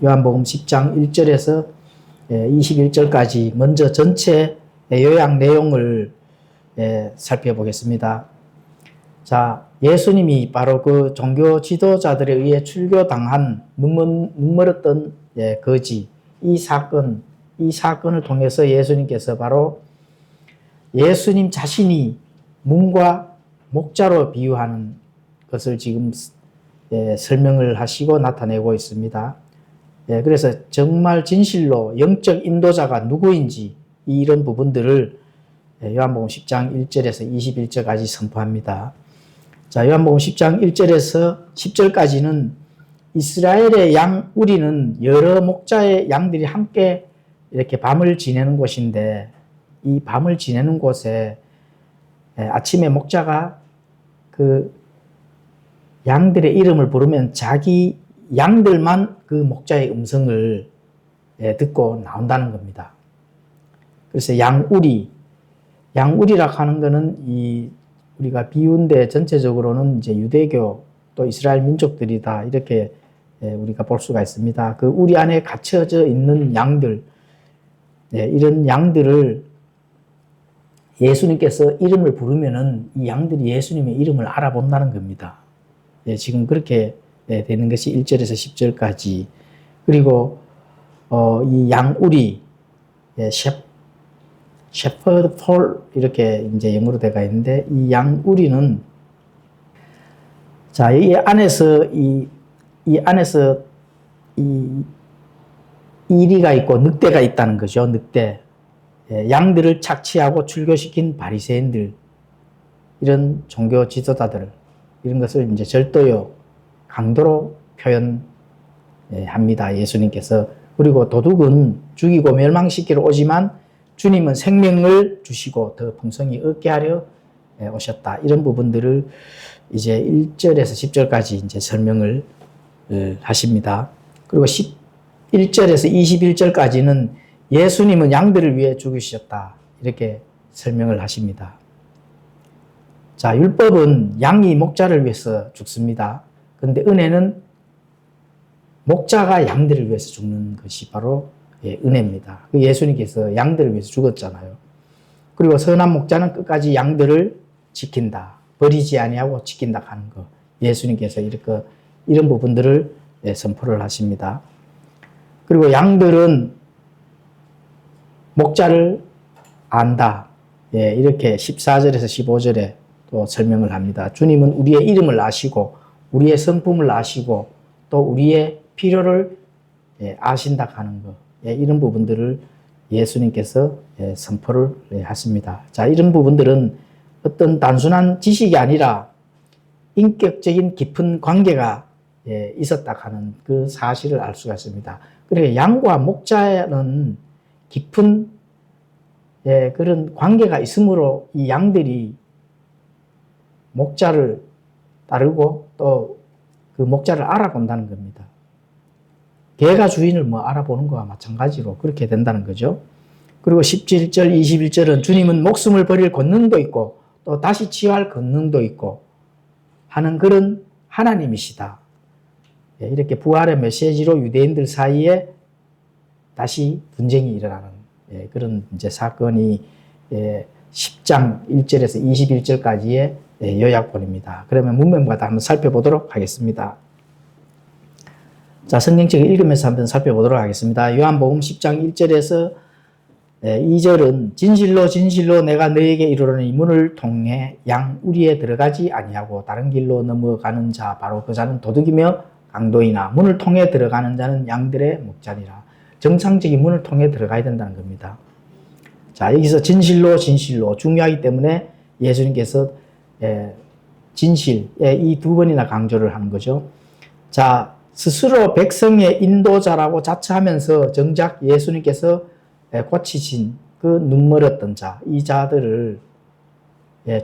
요한복음 10장 1절에서 21절까지 먼저 전체 요약 내용을 살펴보겠습니다. 자, 예수님이 바로 그 종교 지도자들에 의해 출교당한 눈멀었던 거지, 이 사건을 통해서 예수님께서 바로 예수님 자신이 문과 목자로 비유하는 것을 지금 설명을 하시고 나타내고 있습니다. 그래서 정말 진실로 영적 인도자가 누구인지 이런 부분들을 요한복음 10장 1절에서 21절까지 선포합니다. 자, 요한복음 10장 1절에서 10절까지는 이스라엘의 양 우리는 여러 목자의 양들이 함께 이렇게 밤을 지내는 곳인데, 이 밤을 지내는 곳에 아침에 목자가 그 양들의 이름을 부르면 자기 양들만 그 목자의 음성을 듣고 나온다는 겁니다. 그래서 양우리라고 하는 것은 우리가 비유인데 전체적으로는 이제 유대교 또 이스라엘 민족들이다, 이렇게 우리가 볼 수가 있습니다. 그 우리 안에 갇혀져 있는 양들, 이런 양들을 예수님께서 이름을 부르면은 이 양들이 예수님의 이름을 알아본다는 겁니다. 지금 그렇게 되는 것이 1절에서 10절까지. 그리고 이 양우리, shepherd fold, 이렇게 이제 영어로 되어 있는데, 이 양우리는, 자, 이 안에서 이리가 있고 늑대가 있다는 거죠. 늑대. 양들을 착취하고 출교시킨 바리새인들, 이런 종교 지도자들, 이런 것을 이제 절도요, 강도로 표현합니다, 예수님께서. 그리고 도둑은 죽이고 멸망시키러 오지만 주님은 생명을 주시고 더 풍성히 얻게 하려 오셨다. 이런 부분들을 이제 1절에서 10절까지 이제 설명을 하십니다. 그리고 11절에서 21절까지는 예수님은 양들을 위해 죽으셨다, 이렇게 설명을 하십니다. 자, 율법은 양이 목자를 위해서 죽습니다. 그런데 은혜는 목자가 양들을 위해서 죽는 것이 바로 은혜입니다. 예수님께서 양들을 위해서 죽었잖아요. 그리고 선한 목자는 끝까지 양들을 지킨다, 버리지 아니하고 지킨다 하는 거, 예수님께서 이런 부분들을 선포를 하십니다. 그리고 양들은 목자를 안다, 이렇게 14절에서 15절에 또 설명을 합니다. 주님은 우리의 이름을 아시고 우리의 성품을 아시고 또 우리의 필요를 아신다 하는 것, 이런 부분들을 예수님께서 선포를 하십니다. 자, 이런 부분들은 어떤 단순한 지식이 아니라 인격적인 깊은 관계가 있었다 하는 그 사실을 알 수가 있습니다. 그러니까 양과 목자는 깊은 그런 관계가 있으므로 이 양들이 목자를 따르고 또 그 목자를 알아본다는 겁니다. 개가 주인을 알아보는 거와 마찬가지로 그렇게 된다는 거죠. 그리고 17절, 21절은 주님은 목숨을 버릴 권능도 있고 또 다시 취할 권능도 있고 하는 그런 하나님이시다. 이렇게 부활의 메시지로 유대인들 사이에 다시 분쟁이 일어나는 그런 이제 사건이 10장 1절에서 21절까지의 요약본입니다. 그러면 문맥마다 한번 살펴보도록 하겠습니다. 자, 성경책을 읽으면서 한번 살펴보도록 하겠습니다. 요한복음 10장 1절에서 2절은 진실로 진실로 내가 너에게 이르노니 문을 통해 양 우리에 들어가지 아니하고 다른 길로 넘어가는 자 바로 그 자는 도둑이며 강도이나 문을 통해 들어가는 자는 양들의 목자니라. 정상적인 문을 통해 들어가야 된다는 겁니다. 자, 여기서 진실로 진실로 중요하기 때문에 예수님께서 진실, 이 두 번이나 강조를 하는 거죠. 자, 스스로 백성의 인도자라고 자처하면서 정작 예수님께서 고치신 그 눈멀었던 자, 이 자들을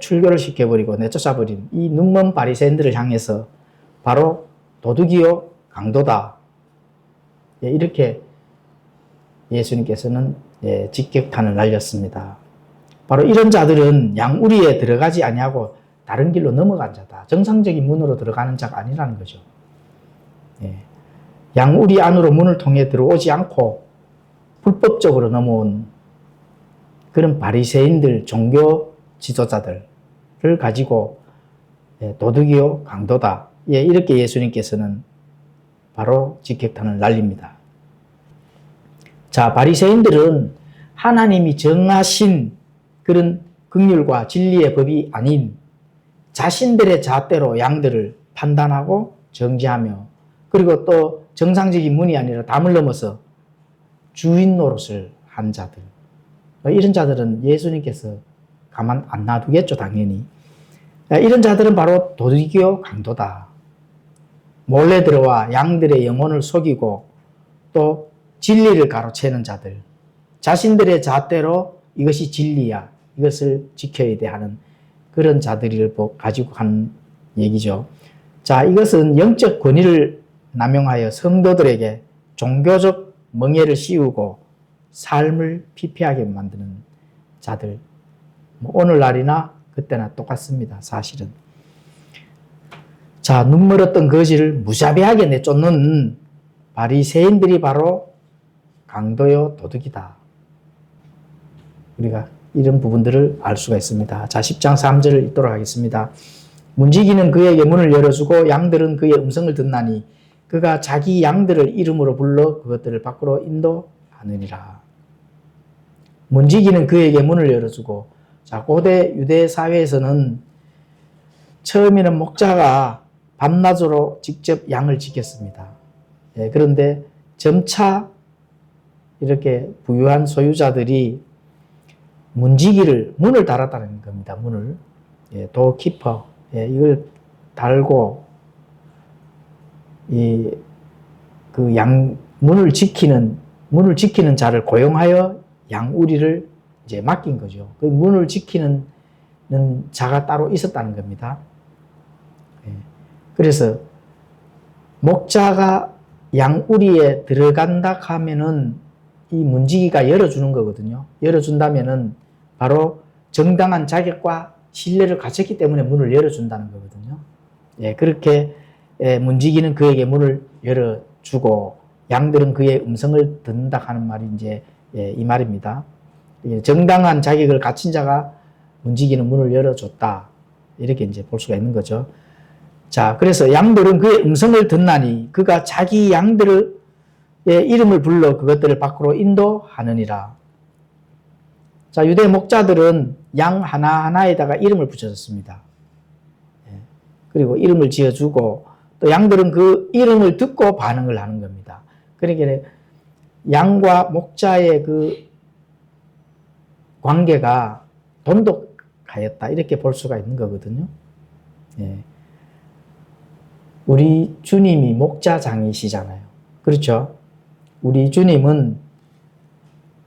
출교를 시켜버리고 내쫓아버린 이 눈먼 바리새인들을 향해서 바로 도둑이요 강도다, 이렇게 예수님께서는 직격탄을 날렸습니다. 바로 이런 자들은 양우리에 들어가지 아니하고 다른 길로 넘어간 자다. 정상적인 문으로 들어가는 자가 아니라는 거죠. 양우리 안으로 문을 통해 들어오지 않고 불법적으로 넘어온 그런 바리새인들, 종교 지도자들을 가지고 도둑이요 강도다. 이렇게 예수님께서는 바로 직격탄을 날립니다. 자, 바리새인들은 하나님이 정하신 그런 긍휼과 진리의 법이 아닌 자신들의 잣대로 양들을 판단하고 정지하며, 그리고 또 정상적인 문이 아니라 담을 넘어서 주인 노릇을 한 자들, 이런 자들은 예수님께서 가만 안 놔두겠죠, 당연히. 이런 자들은 바로 도둑이요 강도다. 몰래 들어와 양들의 영혼을 속이고 또 진리를 가로채는 자들, 자신들의 잣대로 이것이 진리야, 이것을 지켜야 돼 하는 그런 자들을 가지고 한 얘기죠. 자, 이것은 영적 권위를 남용하여 성도들에게 종교적 멍에를 씌우고 삶을 피폐하게 만드는 자들, 오늘날이나 그때나 똑같습니다, 사실은. 자, 눈멀었던 거지를 무자비하게 내쫓는 바리새인들이 바로 강도요 도둑이다. 우리가 이런 부분들을 알 수가 있습니다. 자, 10장 3절을 읽도록 하겠습니다. 문지기는 그에게 문을 열어주고 양들은 그의 음성을 듣나니 그가 자기 양들을 이름으로 불러 그것들을 밖으로 인도하느니라. 문지기는 그에게 문을 열어주고, 자, 고대 유대 사회에서는 처음에는 목자가 밤낮으로 직접 양을 지켰습니다. 그런데 점차 이렇게 부유한 소유자들이 문을 달았다는 겁니다. 문을. 도키퍼. 이걸 달고, 문을 지키는 자를 고용하여 양우리를 이제 맡긴 거죠. 그 문을 지키는 자가 따로 있었다는 겁니다. 그래서 목자가 양우리에 들어간다 하면은 이 문지기가 열어주는 거거든요. 열어준다면은 바로 정당한 자격과 신뢰를 갖췄기 때문에 문을 열어준다는 거거든요. 그렇게 문지기는 그에게 문을 열어주고 양들은 그의 음성을 듣는다 하는 말이 이제 이 말입니다. 정당한 자격을 갖춘 자가 문지기는 문을 열어줬다. 이렇게 이제 볼 수가 있는 거죠. 자, 그래서 양들은 그의 음성을 듣나니 그가 자기 양들의 이름을 불러 그것들을 밖으로 인도하느니라. 자, 유대 목자들은 양 하나하나에다가 이름을 붙여줬습니다. 그리고 이름을 지어주고 또 양들은 그 이름을 듣고 반응을 하는 겁니다. 그러니까 양과 목자의 그 관계가 돈독하였다, 이렇게 볼 수가 있는 거거든요. 우리 주님이 목자장이시잖아요. 그렇죠? 우리 주님은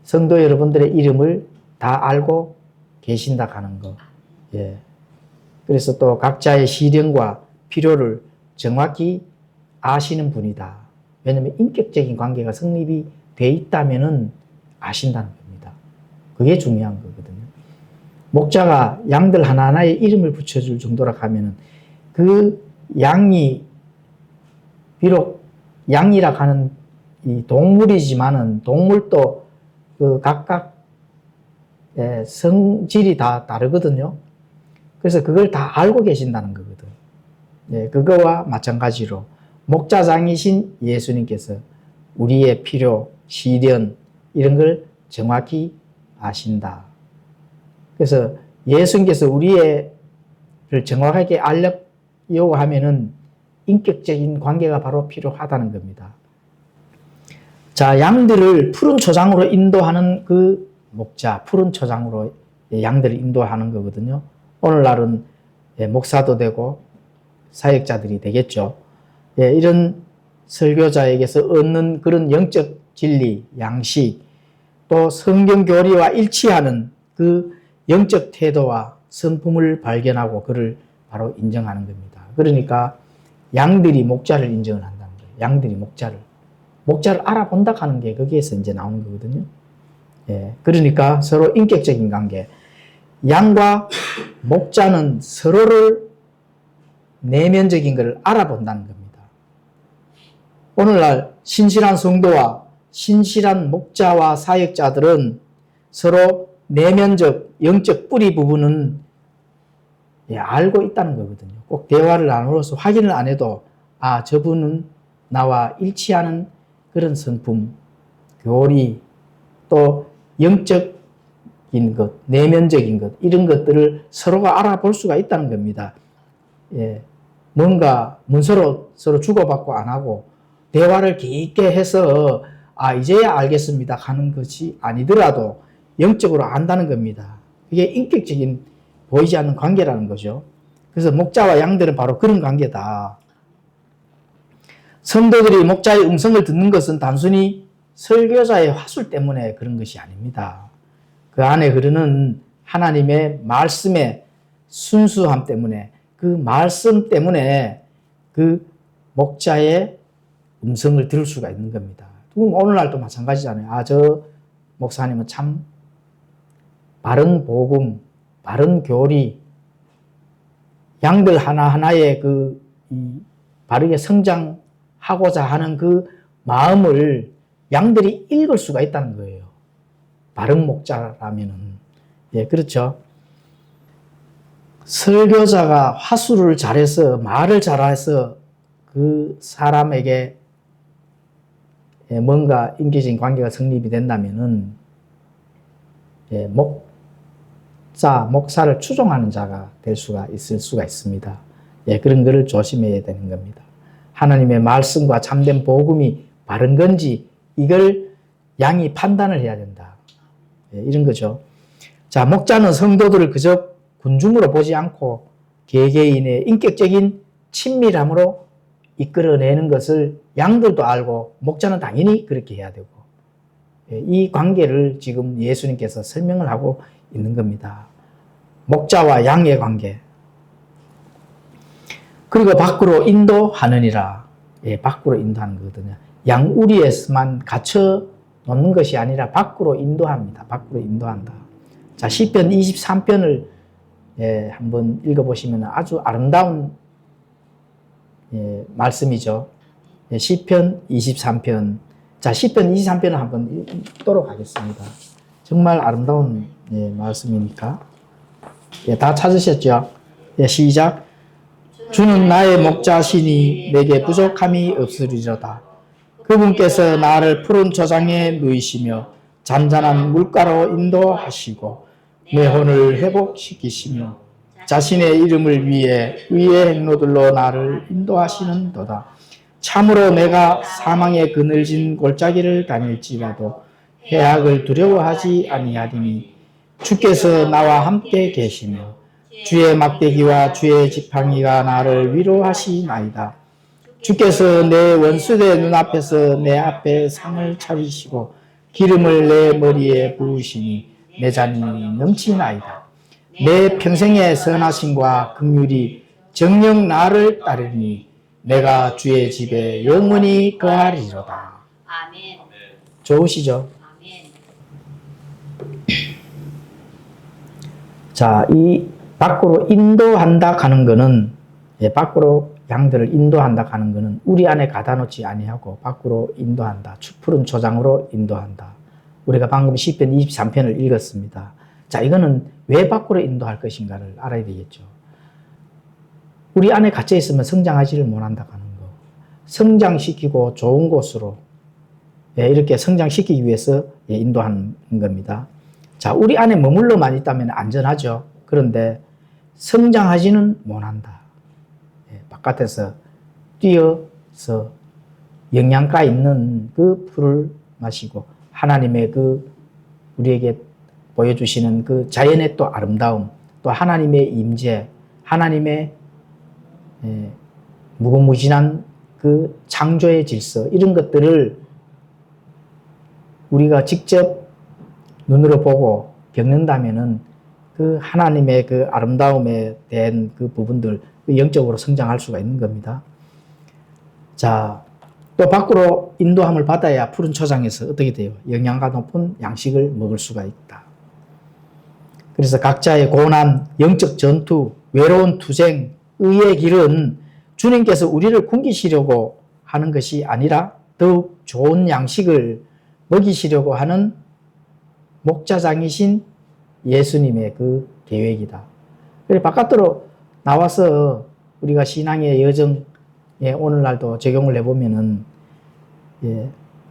성도 여러분들의 이름을 다 알고 계신다 하는 거. 그래서 또 각자의 시련과 필요를 정확히 아시는 분이다. 왜냐하면 인격적인 관계가 성립이 돼 있다면은 아신다는 겁니다. 그게 중요한 거거든요. 목자가 양들 하나하나에 이름을 붙여줄 정도라 하면은 그 양이 비록 양이라 하는 이 동물이지만은 동물도 그 각각 성질이 다 다르거든요. 그래서 그걸 다 알고 계신다는 거거든. 그거와 마찬가지로 목자장이신 예수님께서 우리의 필요, 시련 이런 걸 정확히 아신다. 그래서 예수님께서 우리를 정확하게 알려고 하면은 인격적인 관계가 바로 필요하다는 겁니다. 자, 양들을 푸른 초장으로 인도하는 그 목자, 푸른 초장으로 양들을 인도하는 거거든요. 오늘날은 목사도 되고 사역자들이 되겠죠. 이런 설교자에게서 얻는 그런 영적 진리, 양식, 또 성경 교리와 일치하는 그 영적 태도와 성품을 발견하고 그를 바로 인정하는 겁니다. 그러니까 양들이 목자를 인정을 한다는 거예요. 양들이 목자를 알아본다 하는 게 거기에서 이제 나오는 거거든요. 그러니까 서로 인격적인 관계. 양과 목자는 서로를 내면적인 것을 알아본다는 겁니다. 오늘날 신실한 성도와 신실한 목자와 사역자들은 서로 내면적, 영적 뿌리 부분은 알고 있다는 거거든요. 꼭 대화를 나누어서 확인을 안 해도 저분은 나와 일치하는 그런 성품, 교리, 또 영적인 것, 내면적인 것, 이런 것들을 서로가 알아볼 수가 있다는 겁니다. 뭔가 문서로 서로 주고받고 안 하고 대화를 깊게 해서 이제야 알겠습니다 하는 것이 아니더라도 영적으로 안다는 겁니다. 이게 인격적인 보이지 않는 관계라는 거죠. 그래서 목자와 양들은 바로 그런 관계다. 성도들이 목자의 음성을 듣는 것은 단순히 설교자의 화술 때문에 그런 것이 아닙니다. 그 안에 흐르는 하나님의 말씀의 순수함 때문에, 그 말씀 때문에 그 목자의 음성을 들을 수가 있는 겁니다. 오늘날도 마찬가지잖아요. 저 목사님은 참 바른 복음, 바른 교리, 양들 하나하나에 바르게 성장하고자 하는 그 마음을 양들이 읽을 수가 있다는 거예요. 바른 목자라면은. 그렇죠. 설교자가 화술을 잘해서, 말을 잘해서 그 사람에게 뭔가 인격적인 관계가 성립이 된다면은, 목사를 추종하는 자가 있을 수가 있습니다. 그런 것을 조심해야 되는 겁니다. 하나님의 말씀과 참된 복음이 바른 건지 이걸 양이 판단을 해야 된다. 이런 거죠. 자, 목자는 성도들을 그저 군중으로 보지 않고 개개인의 인격적인 친밀함으로 이끌어내는 것을 양들도 알고 목자는 당연히 그렇게 해야 되고, 이 관계를 지금 예수님께서 설명을 하고 있는 겁니다. 목자와 양의 관계. 그리고 밖으로 인도하느니라. 밖으로 인도하는 거거든요. 양우리에서만 갇혀 놓는 것이 아니라 밖으로 인도합니다. 밖으로 인도한다. 자, 시편 23편을 한번 읽어보시면 아주 아름다운 말씀이죠. 시편 23편. 자, 시편 23편을 한번 읽도록 하겠습니다. 정말 아름다운 말씀이니까. 다 찾으셨죠? 시작. 주는 나의 목자시니 내게 부족함이 없으리로다. 그분께서 나를 푸른 초장에 누이시며 잔잔한 물가로 인도하시고 내 혼을 회복시키시며 자신의 이름을 위해 의의 행로들로 나를 인도하시는도다. 참으로 내가 사망의 그늘진 골짜기를 다닐지라도 해악을 두려워하지 아니하리니 주께서 나와 함께 계시며 주의 막대기와 주의 지팡이가 나를 위로하시나이다. 주께서 내 원수의 눈앞에서 내 앞에 상을 차리시고 기름을 내 머리에 부으시니 내 잔이 넘치나이다. 내 평생의 선하심과 긍휼이 정녕 나를 따르니 내가 주의 집에 영원히 거하리로다. 아멘. 좋으시죠? 아멘. 자, 이 밖으로 인도한다 가는 거는, 밖으로 양들을 인도한다 가는 거는 우리 안에 가다 놓지 아니하고 밖으로 인도한다. 푸른 초장으로 인도한다. 우리가 방금 시편 23편을 읽었습니다. 자, 이거는 왜 밖으로 인도할 것인가를 알아야 되겠죠. 우리 안에 갇혀 있으면 성장하지를 못한다 가는 거. 성장시키고 좋은 곳으로 이렇게 성장시키기 위해서 인도하는 겁니다. 자, 우리 안에 머물러만 있다면 안전하죠. 그런데 성장하지는 못한다. 바깥에서 뛰어서 영양가 있는 그 풀을 마시고 하나님의 우리에게 보여주시는 그 자연의 또 아름다움, 또 하나님의 임재, 하나님의 무궁무진한 그 창조의 질서, 이런 것들을 우리가 직접 눈으로 보고 겪는다면은 그 하나님의 그 아름다움에 대한 그 부분들, 영적으로 성장할 수가 있는 겁니다. 자, 또 밖으로 인도함을 받아야 푸른 초장에서 어떻게 돼요? 영양가 높은 양식을 먹을 수가 있다. 그래서 각자의 고난, 영적 전투, 외로운 투쟁, 의의 길은 주님께서 우리를 굶기시려고 하는 것이 아니라 더욱 좋은 양식을 먹이시려고 하는 목자장이신 예수님의 그 계획이다. 그래서 바깥으로 나와서 우리가 신앙의 여정에 오늘날도 적용을 해보면은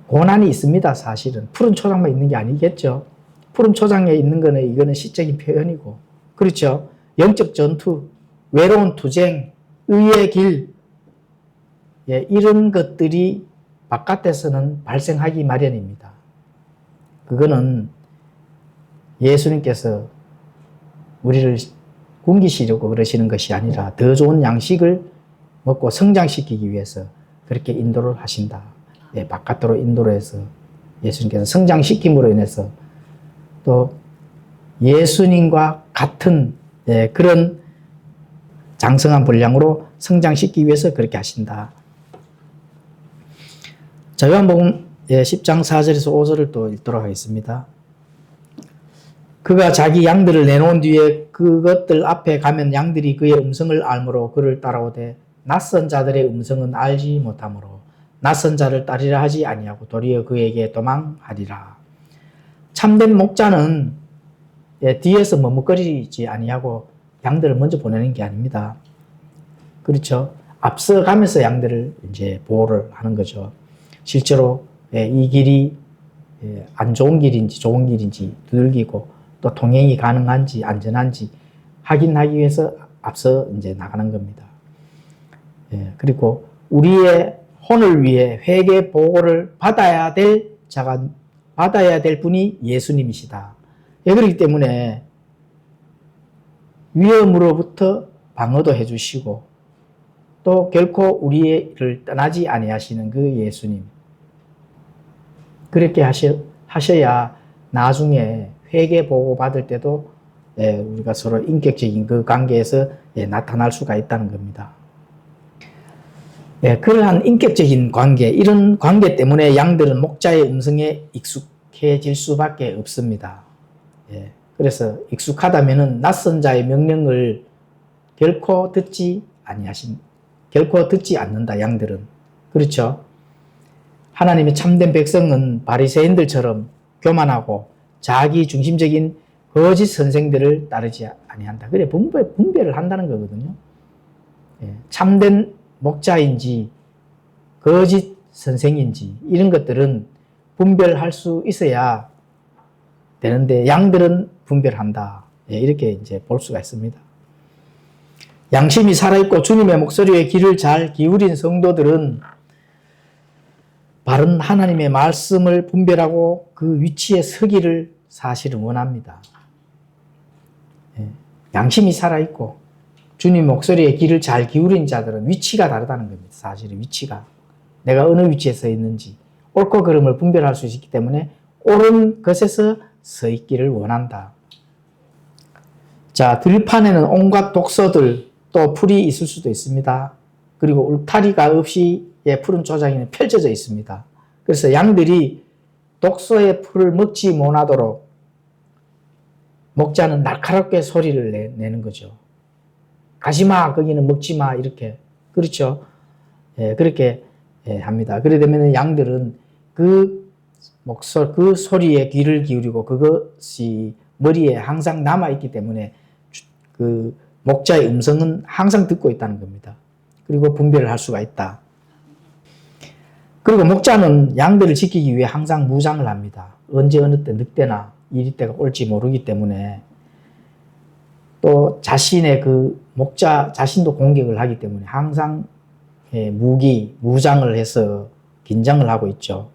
고난이 있습니다. 사실은 푸른 초장만 있는 게 아니겠죠. 푸른 초장에 있는 거는 이거는 시적인 표현이고, 그렇죠. 영적 전투, 외로운 투쟁, 의의 길, 이런 것들이 바깥에서는 발생하기 마련입니다. 그거는 예수님께서 우리를 굶기시려고 그러시는 것이 아니라 더 좋은 양식을 먹고 성장시키기 위해서 그렇게 인도를 하신다. 바깥으로 인도를 해서 예수님께서 성장시킴으로 인해서 또 예수님과 같은 그런 장성한 분량으로 성장시키기 위해서 그렇게 하신다. 자, 요한복음 10장 4절에서 5절을 또 읽도록 하겠습니다. 그가 자기 양들을 내놓은 뒤에 그것들 앞에 가면 양들이 그의 음성을 알므로 그를 따라오되 낯선 자들의 음성은 알지 못하므로 낯선 자를 따르려 하지 아니하고 도리어 그에게 도망하리라. 참된 목자는 뒤에서 머뭇거리지 아니하고 양들을 먼저 보내는 게 아닙니다. 그렇죠? 앞서가면서 양들을 이제 보호를 하는 거죠. 실제로 이 길이 안 좋은 길인지 좋은 길인지 두들기고 또 통행이 가능한지 안전한지 확인하기 위해서 앞서 이제 나가는 겁니다. 그리고 우리의 혼을 위해 회개 보고를 받아야 될 분이 예수님이시다. 그렇기 때문에 위험으로부터 방어도 해주시고 또 결코 우리를 떠나지 아니하시는 그 예수님. 그렇게 하셔야 나중에 회개 보고 받을 때도 우리가 서로 인격적인 그 관계에서 나타날 수가 있다는 겁니다. 그러한 인격적인 관계, 이런 관계 때문에 양들은 목자의 음성에 익숙해질 수밖에 없습니다. 그래서 익숙하다면은 낯선 자의 명령을 결코 듣지 않는다, 양들은. 그렇죠? 하나님의 참된 백성은 바리새인들처럼 교만하고 자기 중심적인 거짓 선생들을 따르지 아니한다. 그래 분별을 한다는 거거든요. 참된 목자인지 거짓 선생인지 이런 것들은 분별할 수 있어야 되는데 양들은 분별한다. 이렇게 이제 볼 수가 있습니다. 양심이 살아있고 주님의 목소리에 귀를 잘 기울인 성도들은 바른 하나님의 말씀을 분별하고 그 위치에 서기를 사실은 원합니다. 양심이 살아있고 주님 목소리에 귀를 잘 기울인 자들은 위치가 다르다는 겁니다. 사실은 위치가. 내가 어느 위치에 서 있는지 옳고 그름을 분별할 수 있기 때문에 옳은 것에서 서 있기를 원한다. 자, 들판에는 온갖 독서들 또 풀이 있을 수도 있습니다. 그리고 울타리가 없이 푸른 초장에는 펼쳐져 있습니다. 그래서 양들이 독서의 풀을 먹지 못하도록 목자는 날카롭게 소리를 내는 거죠. 가지마, 거기는 먹지마, 이렇게. 그렇죠? 그렇게 합니다. 그래 되면 양들은 그 소리에 귀를 기울이고 그것이 머리에 항상 남아있기 때문에 그 목자의 음성은 항상 듣고 있다는 겁니다. 그리고 분별을 할 수가 있다. 그리고 목자는 양들을 지키기 위해 항상 무장을 합니다. 언제 어느 때 늑대나 이리때가 올지 모르기 때문에 또 자신의 그 목자 자신도 공격을 하기 때문에 항상 무장을 해서 긴장을 하고 있죠.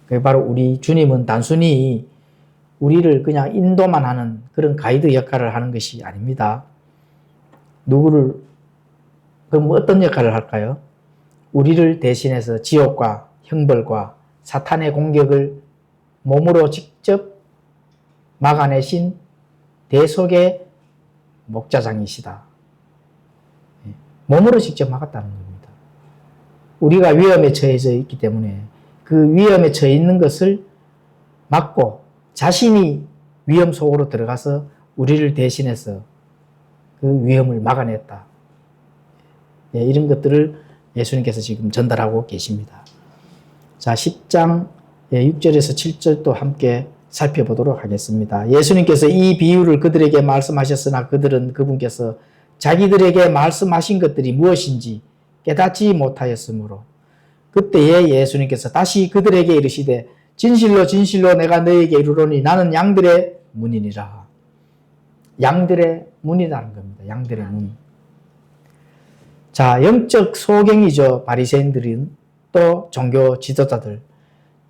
그게 바로 우리 주님은 단순히 우리를 그냥 인도만 하는 그런 가이드 역할을 하는 것이 아닙니다. 그럼 어떤 역할을 할까요? 우리를 대신해서 지옥과 형벌과 사탄의 공격을 몸으로 직접 막아내신 대속의 목자장이시다. 몸으로 직접 막았다는 겁니다. 우리가 위험에 처해져 있기 때문에 그 위험에 처해 있는 것을 막고 자신이 위험 속으로 들어가서 우리를 대신해서 그 위험을 막아냈다. 이런 것들을 예수님께서 지금 전달하고 계십니다. 자, 10장 6절에서 7절도 함께 살펴보도록 하겠습니다. 예수님께서 이 비유를 그들에게 말씀하셨으나 그들은 그분께서 자기들에게 말씀하신 것들이 무엇인지 깨닫지 못하였으므로 그때에 예수님께서 다시 그들에게 이르시되 진실로 진실로 내가 너에게 이르노니 나는 양들의 문이니라. 양들의 문이라는 겁니다. 양들의 문. 자, 영적 소경이죠. 바리새인들은 또 종교 지도자들.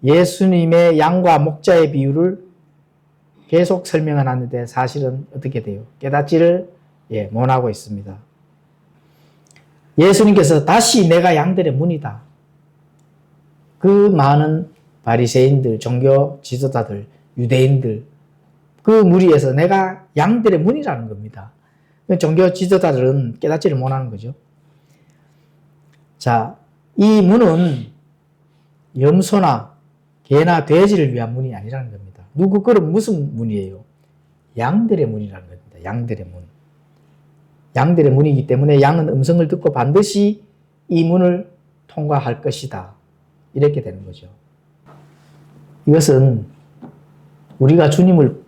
예수님의 양과 목자의 비유를 계속 설명을 하는데 사실은 어떻게 돼요? 깨닫지를 못하고 있습니다. 예수님께서 다시 내가 양들의 문이다. 그 많은 바리새인들, 종교 지도자들, 유대인들 그 무리에서 내가 양들의 문이라는 겁니다. 종교 지도자들은 깨닫지를 못하는 거죠. 자, 이 문은 염소나 개나 돼지를 위한 문이 아니라는 겁니다. 그럼 무슨 문이에요? 양들의 문이라는 겁니다. 양들의 문. 양들의 문이기 때문에 양은 음성을 듣고 반드시 이 문을 통과할 것이다. 이렇게 되는 거죠. 이것은 우리가 주님을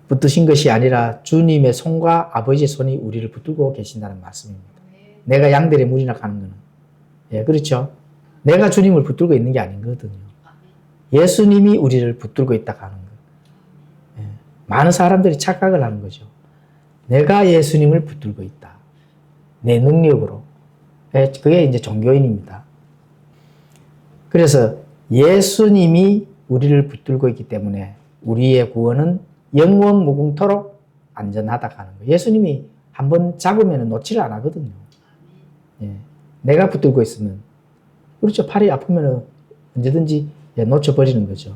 붙드신 것이 아니라 주님의 손과 아버지의 손이 우리를 붙들고 계신다는 말씀입니다. 내가 양들의 문이라 하는 것은. 예, 그렇죠. 내가 주님을 붙들고 있는 게 아니거든요. 예수님이 우리를 붙들고 있다 하는 것. 예, 많은 사람들이 착각을 하는 거죠. 내가 예수님을 붙들고 있다. 내 능력으로. 예, 그게 이제 종교인입니다. 그래서 예수님이 우리를 붙들고 있기 때문에 우리의 구원은 영원 무궁토록 안전하다 하는 거예요. 예수님이 한번 잡으면 놓지를 안 하거든요. 예, 내가 붙들고 있으면 그렇죠. 팔이 아프면 언제든지 놓쳐버리는 거죠.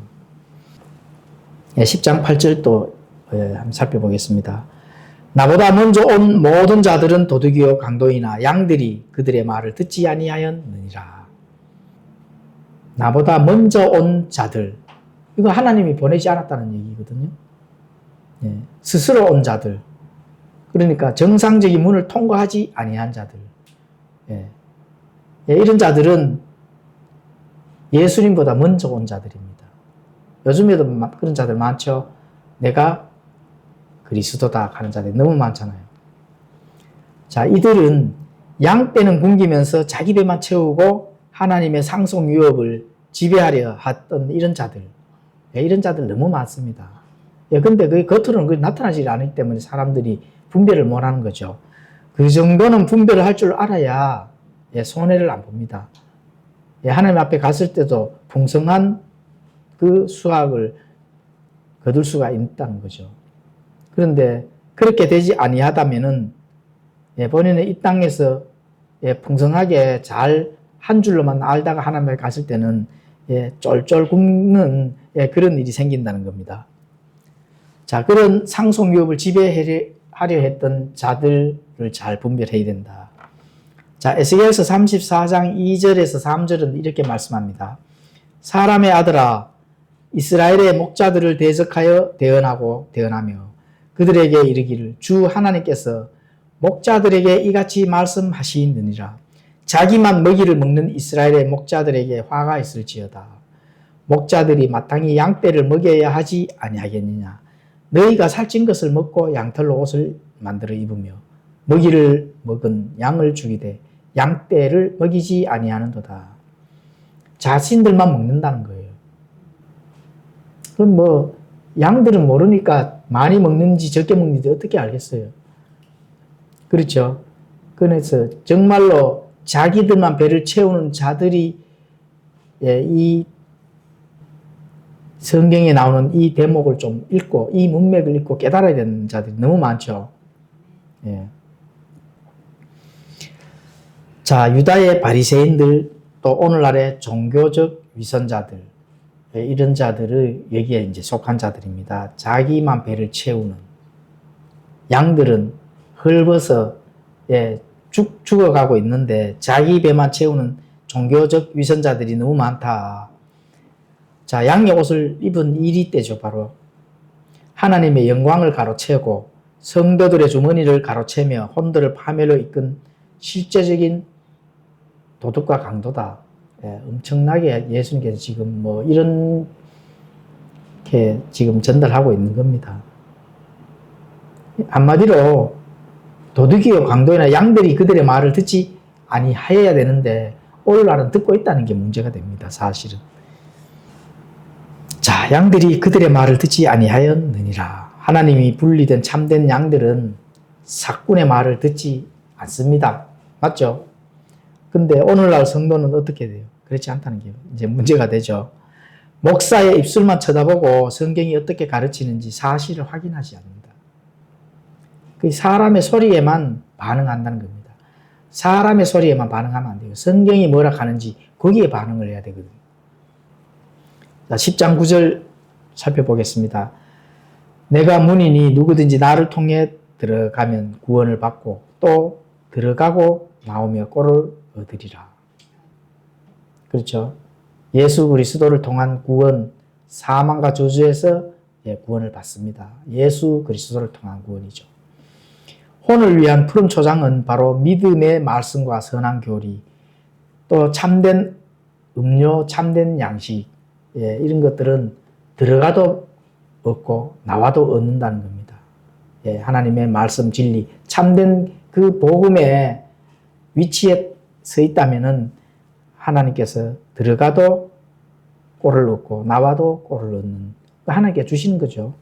10장 8절도 한번 살펴보겠습니다. 나보다 먼저 온 모든 자들은 도둑이요 강도이나 양들이 그들의 말을 듣지 아니하였느니라. 나보다 먼저 온 자들, 이거 하나님이 보내지 않았다는 얘기거든요. 예, 스스로 온 자들, 그러니까 정상적인 문을 통과하지 아니한 자들, 이런 자들은 예수님보다 먼저 온 자들입니다. 요즘에도 그런 자들 많죠. 내가 그리스도다 하는 자들이 너무 많잖아요. 자, 이들은 양 떼는 굶기면서 자기 배만 채우고 하나님의 상속 유업을 지배하려 했던 이런 자들, 이런 자들 너무 많습니다. 근데 그 겉으로는 나타나지 않기 때문에 사람들이 분별을 못하는 거죠. 그 정도는 분별을 할 줄 알아야 손해를 안 봅니다. 하나님 앞에 갔을 때도 풍성한 그 수확을 거둘 수가 있다는 거죠. 그런데 그렇게 되지 아니하다면은 본인은 이 땅에서 풍성하게 잘 한 줄로만 알다가 하나님 앞에 갔을 때는 쫄쫄 굶는 그런 일이 생긴다는 겁니다. 자, 그런 상속유업을 지배하려 했던 자들을 잘 분별해야 된다. 자, 에스겔서 34장 2절에서 3절은 이렇게 말씀합니다. 사람의 아들아, 이스라엘의 목자들을 대적하여 대언하며 그들에게 이르기를 주 하나님께서 목자들에게 이같이 말씀하시느니라. 자기만 먹이를 먹는 이스라엘의 목자들에게 화가 있을지어다. 목자들이 마땅히 양떼를 먹여야 하지 아니하겠느냐. 너희가 살찐 것을 먹고 양털로 옷을 만들어 입으며 먹이를 먹은 양을 죽이되 양떼를 먹이지 아니하는도다. 자신들만 먹는다는 거예요. 그럼 양들은 모르니까 많이 먹는지 적게 먹는지 어떻게 알겠어요? 그렇죠? 그래서 정말로 자기들만 배를 채우는 자들이 이 성경에 나오는 이 대목을 좀 읽고 이 문맥을 읽고 깨달아야 되는 자들이 너무 많죠. 자, 유다의 바리새인들 또 오늘날의 종교적 위선자들, 이런 자들을 여기에 이제 속한 자들입니다. 자기만 배를 채우는 양들은 헐벗어 쭉 죽어가고 있는데 자기 배만 채우는 종교적 위선자들이 너무 많다. 자, 양의 옷을 입은 일이 때죠. 바로 하나님의 영광을 가로채고 성도들의 주머니를 가로채며 혼들을 파멸로 이끈 실제적인 도덕과 강도다. 엄청나게 예수님께서 지금 뭐 이런 게 지금 전달하고 있는 겁니다. 한마디로 도덕이요 강도나 양들이 그들의 말을 듣지 아니하여야 되는데 오늘날은 듣고 있다는 게 문제가 됩니다. 사실은. 자, 양들이 그들의 말을 듣지 아니하였느니라. 하나님이 분리된 참된 양들은 사꾼의 말을 듣지 않습니다. 맞죠? 근데 오늘날 성도는 어떻게 돼요? 그렇지 않다는 게 이제 문제가 되죠. 목사의 입술만 쳐다보고 성경이 어떻게 가르치는지 사실을 확인하지 않는다. 그 사람의 소리에만 반응한다는 겁니다. 사람의 소리에만 반응하면 안 돼요. 성경이 뭐라 하는지 거기에 반응을 해야 되거든요. 자, 10장 9절 살펴보겠습니다. 내가 문이니 누구든지 나를 통해 들어가면 구원을 받고 또 들어가고 나오며 꼴을 얻으리라. 그렇죠? 예수 그리스도를 통한 구원, 사망과 저주에서 구원을 받습니다. 예수 그리스도를 통한 구원이죠. 혼을 위한 푸른 초장은 바로 믿음의 말씀과 선한 교리, 또 참된 음료, 참된 양식, 이런 것들은 들어가도 얻고 나와도 얻는다는 겁니다. 하나님의 말씀, 진리, 참된 그 복음의 위치에 서 있다면은 하나님께서 들어가도 꼴을 얻고 나와도 꼴을 얻는 하나님께 주시는 거죠.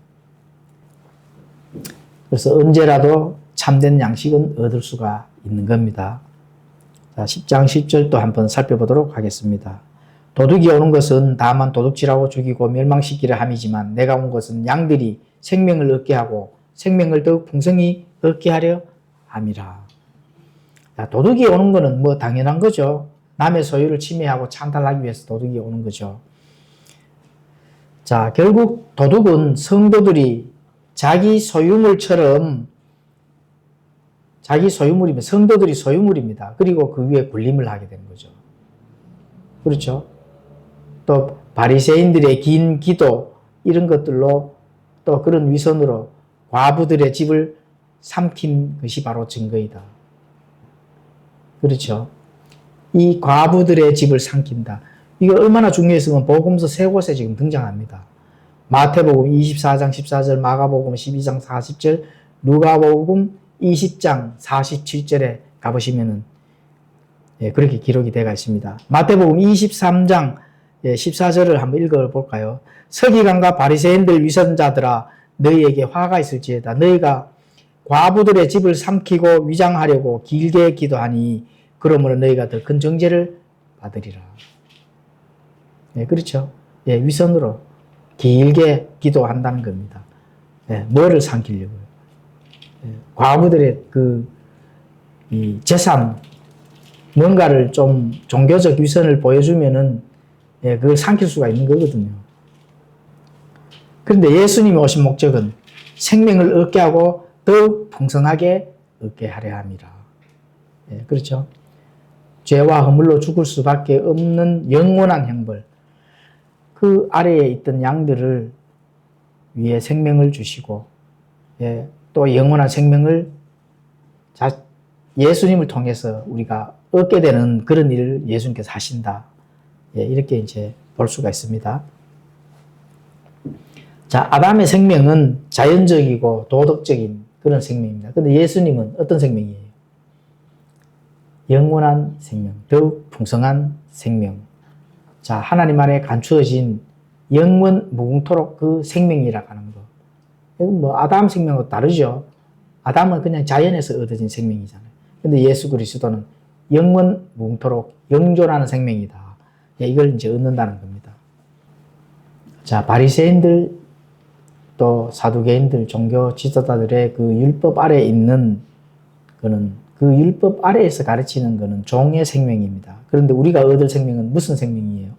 그래서 언제라도 참된 양식은 얻을 수가 있는 겁니다. 자, 10장 10절도 한번 살펴보도록 하겠습니다. 도둑이 오는 것은 다만 도둑질하고 죽이고 멸망시키려 함이지만 내가 온 것은 양들이 생명을 얻게 하고 생명을 더욱 풍성히 얻게 하려 함이라. 자, 도둑이 오는 것은 뭐 당연한 거죠. 남의 소유를 침해하고 창탈하기 위해서 도둑이 오는 거죠. 자, 결국 도둑은 성도들이 자기 소유물처럼 자기 소유물이면 성도들이 소유물입니다. 그리고 그 위에 군림을 하게 되는 거죠. 그렇죠? 또 바리새인들의 긴 기도 이런 것들로 또 그런 위선으로 과부들의 집을 삼킨 것이 바로 증거이다. 그렇죠? 이 과부들의 집을 삼킨다. 이거 얼마나 중요했으면 복음서 세 곳에 지금 등장합니다. 마태복음 24장 14절, 마가복음 12장 40절, 누가복음 20장 47절에 가보시면은 그렇게 기록이 되어 있습니다. 마태복음 23장 14절을 한번 읽어볼까요? 서기관과 바리새인들 위선자들아 너희에게 화가 있을지어다. 너희가 과부들의 집을 삼키고 위장하려고 길게 기도하니 그러므로 너희가 더 큰 정죄를 받으리라. 그렇죠. 위선으로 길게 기도한다는 겁니다. 뭐를 삼키려고요? 과부들의 이 재산, 뭔가를 좀 종교적 위선을 보여주면은 그걸 삼킬 수가 있는 거거든요. 그런데 예수님이 오신 목적은 생명을 얻게 하고 더욱 풍성하게 얻게 하려 함이라. 그렇죠. 죄와 허물로 죽을 수밖에 없는 영원한 형벌, 그 아래에 있던 양들을 위해 생명을 주시고 또 영원한 생명을 예수님을 통해서 우리가 얻게 되는 그런 일을 예수님께서 하신다. 이렇게 이제 볼 수가 있습니다. 자, 아담의 생명은 자연적이고 도덕적인 그런 생명입니다. 그런데 예수님은 어떤 생명이에요? 영원한 생명, 더욱 풍성한 생명. 자, 하나님 안에 감추어진 영원 무궁토록 그 생명이라고 하는 거. 이건 뭐 아담 생명과 다르죠. 아담은 그냥 자연에서 얻어진 생명이잖아요. 근데 예수 그리스도는 영원 무궁토록 영존하는 생명이다. 이걸 이제 얻는다는 겁니다. 자, 바리새인들 또 사두개인들 종교 지도자들의 그 율법 아래에 있는 거는 그 율법 아래에서 가르치는 거는 종의 생명입니다. 그런데 우리가 얻을 생명은 무슨 생명이에요?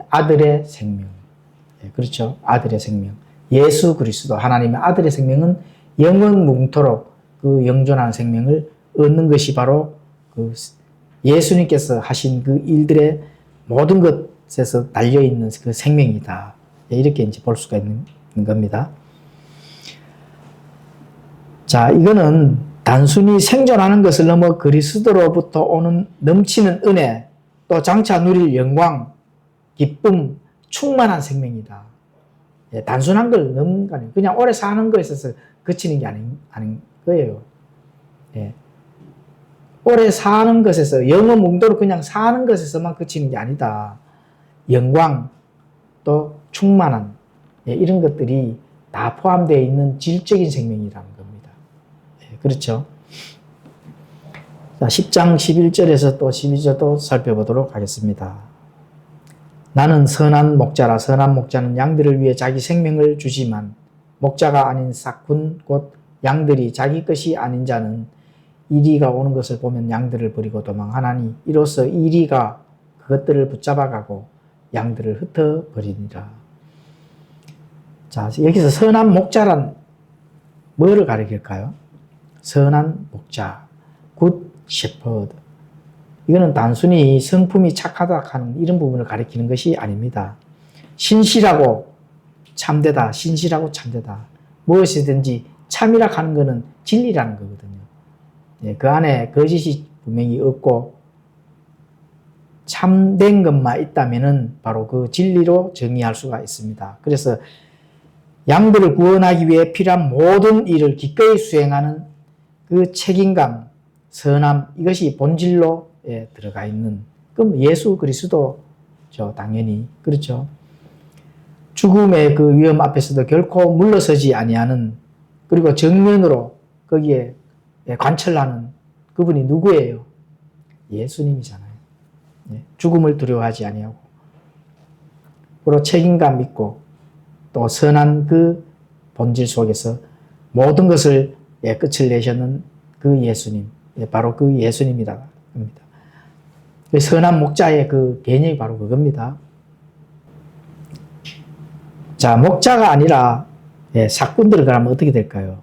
아들의 생명. 그렇죠. 아들의 생명. 예수 그리스도 하나님의 아들의 생명은 영원 무궁토록 그 영존하는 생명을 얻는 것이 바로 그 예수님께서 하신 그 일들의 모든 것에서 달려있는 그 생명이다. 이렇게 이제 볼 수가 있는 겁니다. 자, 이거는 단순히 생존하는 것을 넘어 그리스도로부터 오는 넘치는 은혜, 또 장차 누릴 영광, 기쁨, 충만한 생명이다. 예, 단순한 걸 넘는 그냥 오래 사는 것에 있어서 그치는 게 아닌 거예요. 예. 오래 사는 것에서 영어 문도로 그냥 사는 것에서만 그치는 게 아니다. 영광, 또 충만한, 예, 이런 것들이 다 포함되어 있는 질적인 생명이라는 겁니다. 예, 그렇죠? 자, 10장 11절에서 또 12절도 살펴보도록 하겠습니다. 나는 선한 목자라. 선한 목자는 양들을 위해 자기 생명을 주지만 목자가 아닌 삭군 곧 양들이 자기 것이 아닌 자는 이리가 오는 것을 보면 양들을 버리고 도망하나니 이로써 이리가 그것들을 붙잡아가고 양들을 흩어버리니라. 자, 여기서 선한 목자란 뭐를 가리킬까요? 선한 목자, good shepherd. 이거는 단순히 성품이 착하다 하는 이런 부분을 가리키는 것이 아닙니다. 신실하고 참되다, 신실하고 참되다. 무엇이든지 참이라 하는 것은 진리라는 거거든요. 예, 그 안에 거짓이 분명히 없고 참된 것만 있다면은 바로 그 진리로 정의할 수가 있습니다. 그래서 양들을 구원하기 위해 필요한 모든 일을 기꺼이 수행하는 그 책임감, 선함, 이것이 본질로 들어가 있는, 그럼 예수 그리스도죠, 당연히. 그렇죠. 죽음의 그 위험 앞에서도 결코 물러서지 아니하는, 그리고 정면으로 거기에 관철하는 그분이 누구예요? 예수님이잖아요. 죽음을 두려워하지 아니하고, 그리고 책임감 있고, 또 선한 그 본질 속에서 모든 것을 끝을 내셨는 그 예수님, 바로 그 예수님이라 합니다. 선한 목자의 그 개념이 바로 그겁니다. 자, 목자가 아니라 삭군들을 그러면 어떻게 될까요?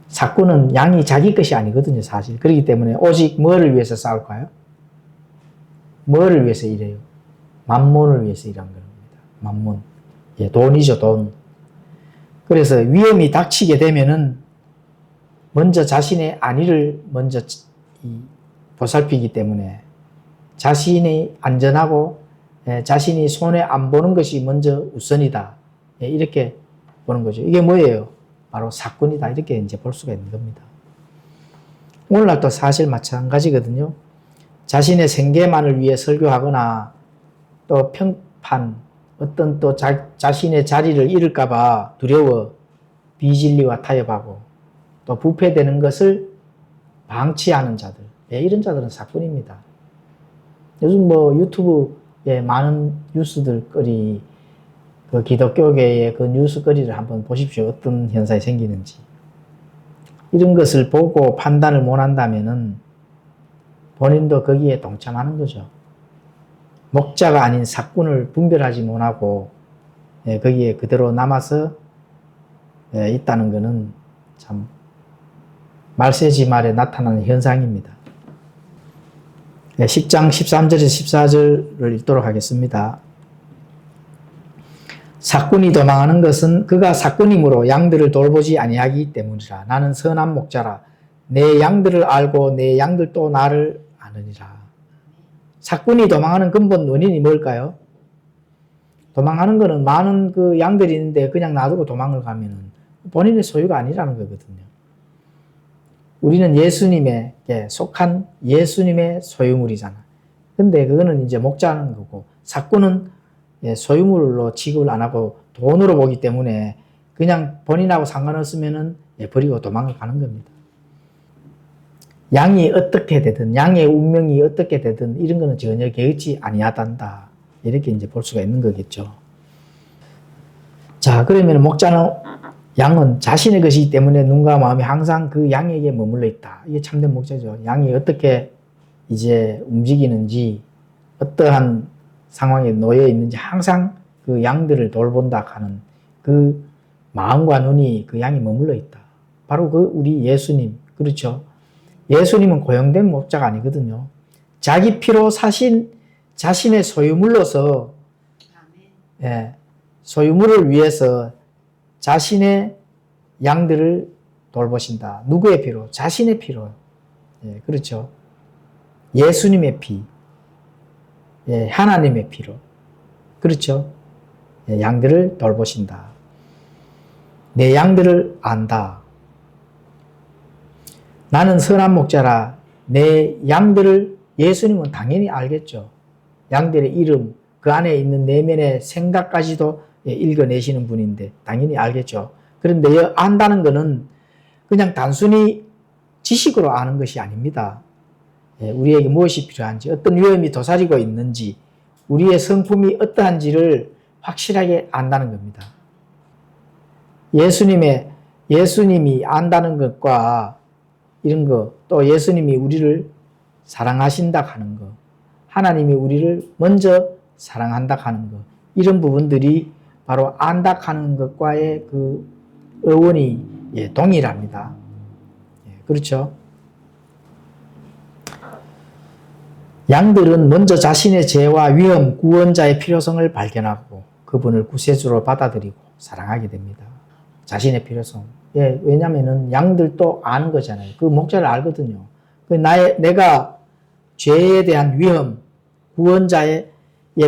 삭군은 양이 자기 것이 아니거든요, 사실. 그렇기 때문에 오직 뭐를 위해서 싸울까요? 뭐를 위해서 일해요? 만몬을 위해서 일하는 겁니다. 만몬. 돈이죠, 돈. 그래서 위험이 닥치게 되면은 먼저 자신의 안위를 먼저 보살피기 때문에 자신이 안전하고 자신이 손해 안 보는 것이 먼저 우선이다. 이렇게 보는 거죠. 이게 뭐예요? 바로 삭군이다. 이렇게 이제 볼 수가 있는 겁니다. 오늘날도 사실 마찬가지거든요. 자신의 생계만을 위해 설교하거나 또 평판, 어떤 또 자신의 자리를 잃을까봐 두려워 비진리와 타협하고 또 부패되는 것을 방치하는 자들, 이런 자들은 삭군입니다. 요즘 뭐 유튜브에 많은 뉴스들거리, 그 기독교계의 그 뉴스거리를 한번 보십시오. 어떤 현상이 생기는지. 이런 것을 보고 판단을 못한다면은 본인도 거기에 동참하는 거죠. 목자가 아닌 삭군을 분별하지 못하고 거기에 그대로 남아서 있다는 것은 참 말세지 말에 나타나는 현상입니다. 10장 13절에서 14절을 읽도록 하겠습니다. 삭군이 도망하는 것은 그가 삭군이므로 양들을 돌보지 아니하기 때문이라. 나는 선한 목자라. 내 양들을 알고 내 양들도 나를 아느니라. 삭군이 도망하는 근본 원인이 뭘까요? 도망하는 것은 많은 그 양들이 있는데 그냥 놔두고 도망을 가면은 본인의 소유가 아니라는 거거든요. 우리는 예수님에게 속한 예수님의 소유물이잖아. 근데 그거는 이제 목자는 거고, 삭군은 소유물로 취급을 안 하고 돈으로 보기 때문에 그냥 본인하고 상관없으면은 버리고 도망을 가는 겁니다. 양이 어떻게 되든, 양의 운명이 어떻게 되든 이런 거는 전혀 개의치 아니하단다. 이렇게 이제 볼 수가 있는 거겠죠. 자, 그러면 목자는, 양은 자신의 것이기 때문에 눈과 마음이 항상 그 양에게 머물러 있다. 이게 참된 목자죠. 양이 어떻게 이제 움직이는지, 어떠한 상황에 놓여 있는지 항상 그 양들을 돌본다 하는 그 마음과 눈이 그 양이 머물러 있다. 바로 그 우리 예수님, 그렇죠? 예수님은 고용된 목자가 아니거든요. 자기 피로 사신 자신의 소유물로서, 소유물을 위해서 자신의 양들을 돌보신다. 누구의 피로? 자신의 피로. 예, 그렇죠. 예수님의 피. 예, 하나님의 피로. 그렇죠. 예, 양들을 돌보신다. 내 양들을 안다. 나는 선한 목자라 내 양들을 예수님은 당연히 알겠죠. 양들의 이름, 그 안에 있는 내면의 생각까지도 읽어내시는 분인데 당연히 알겠죠. 그런데 안다는 것은 그냥 단순히 지식으로 아는 것이 아닙니다. 우리에게 무엇이 필요한지, 어떤 위험이 도사리고 있는지, 우리의 성품이 어떠한지를 확실하게 안다는 겁니다. 예수님이 안다는 것과 이런 거, 또 예수님이 우리를 사랑하신다 하는 거, 하나님이 우리를 먼저 사랑한다 하는 거, 이런 부분들이 바로 안다 하는 것과의 그 어원이 동일합니다. 그렇죠? 양들은 먼저 자신의 죄와 위험, 구원자의 필요성을 발견하고 그분을 구세주로 받아들이고 사랑하게 됩니다. 자신의 필요성. 왜냐면은 양들도 아는 거잖아요. 그 목자를 알거든요. 내가 죄에 대한 위험, 구원자의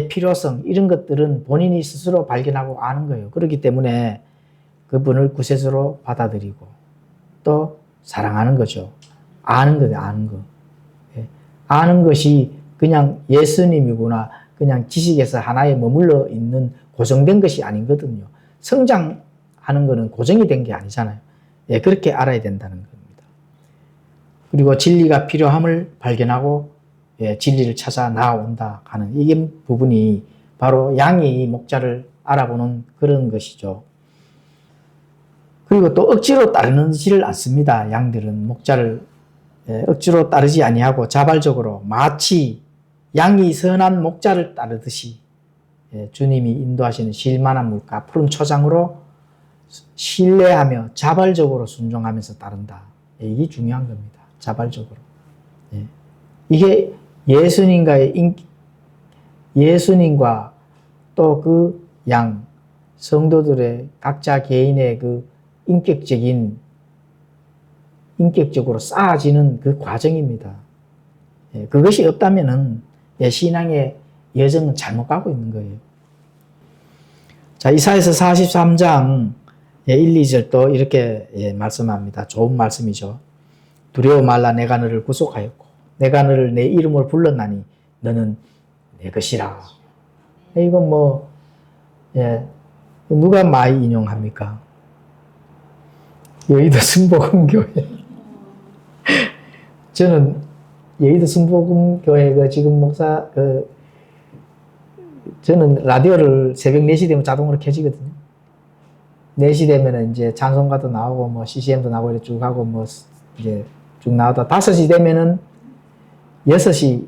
필요성, 이런 것들은 본인이 스스로 발견하고 아는 거예요. 그렇기 때문에 그분을 구세주로 받아들이고 또 사랑하는 거죠. 아는 거예요, 아는 거. 아는 것이 그냥 예수님이구나, 그냥 지식에서 하나에 머물러 있는 고정된 것이 아니거든요. 성장하는 것은 고정이 된 게 아니잖아요. 그렇게 알아야 된다는 겁니다. 그리고 진리가 필요함을 발견하고 진리를 찾아 나아온다 하는 이 부분이 바로 양이 목자를 알아보는 그런 것이죠. 그리고 또 억지로 따르지를 않습니다. 양들은 목자를 억지로 따르지 아니하고 자발적으로 마치 양이 선한 목자를 따르듯이 주님이 인도하시는 쉴만한 물가, 푸른 초장으로 신뢰하며 자발적으로 순종하면서 따른다. 이게 중요한 겁니다. 자발적으로. 이게 예수님과 또 그 양, 성도들의 각자 개인의 그 인격적으로 쌓아지는 그 과정입니다. 그것이 없다면은 신앙의 여정은 잘못 가고 있는 거예요. 자, 이사야서 43장 1, 2절도 이렇게 말씀합니다. 좋은 말씀이죠. 두려워 말라 내가 너를 구속하였고 내가 너를 내 이름으로 불렀나니 너는 내 것이라. 이건 누가 많이 인용합니까? 여의도 승복음교회. 저는 여의도 승복음교회 지금 목사 저는 라디오를 새벽 4시 되면 자동으로 켜지거든요. 4시 되면 이제 찬송가도 나오고 CCM도 나오고 이렇게 쭉 하고 이제 쭉 나오다 5시 되면은 6시까지